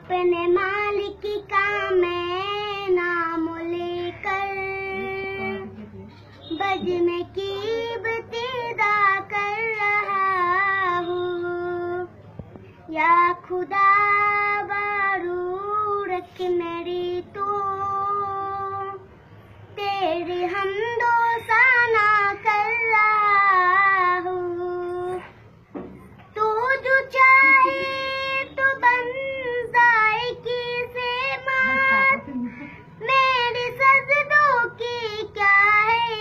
अपने मालिक का मैं नाम लेकर बज में की इब्तिदा कर रहा हूँ। या खुदा बारू रख मेरी तो तेरी हमदो सना कर रहा हूँ। तू जो चाहे तो बन जाए किसे मात, मेरे सजदों की क्या है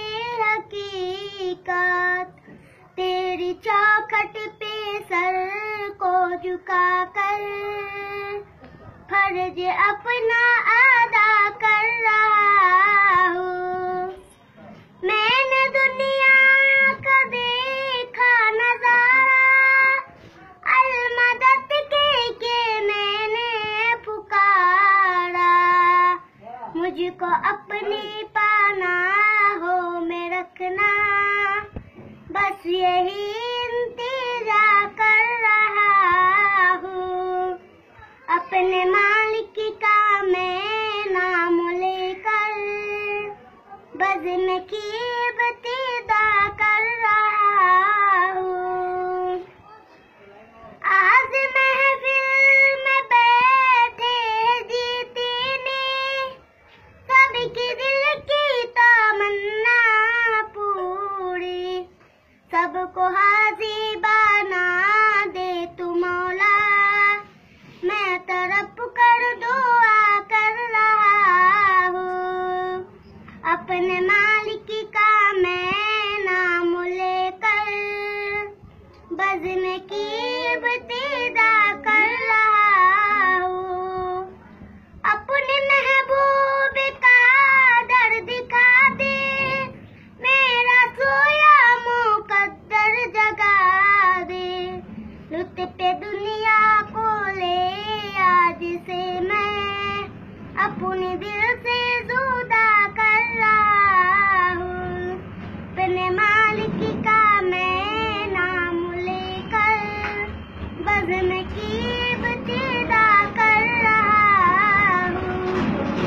हकीकत। तेरी चौखट पे सर को झुका कर फर्ज अपना अदा कर रहा हूँ। मैंने दुनिया का देखा नजारा, अलमदद के मैंने पुकारा। मुझको अपनी पनाहों में रखना, बस यही इंतजार कर रहा हूँ। अपने मालिक का मैं नाम लेकर बज़्म की इब्तिदा कर रहा हूँ। आज महफिल में बैठे जीतने, सबकी दिल की तमन्ना पूरी, सबको हाज़िर बना दे तू मौला। मैं तरफ कर दुआ कर रहा हूँ। अपने मालिक का मैं नाम लेकर बज़्म की इब्तिदा कर रहा हूँ। अपने महबूब का दर दिखा दे, मेरा सोया मुकद्दर जगा दे। लुत्फ़े दुनिया को ले आज से मैं अपने दिल से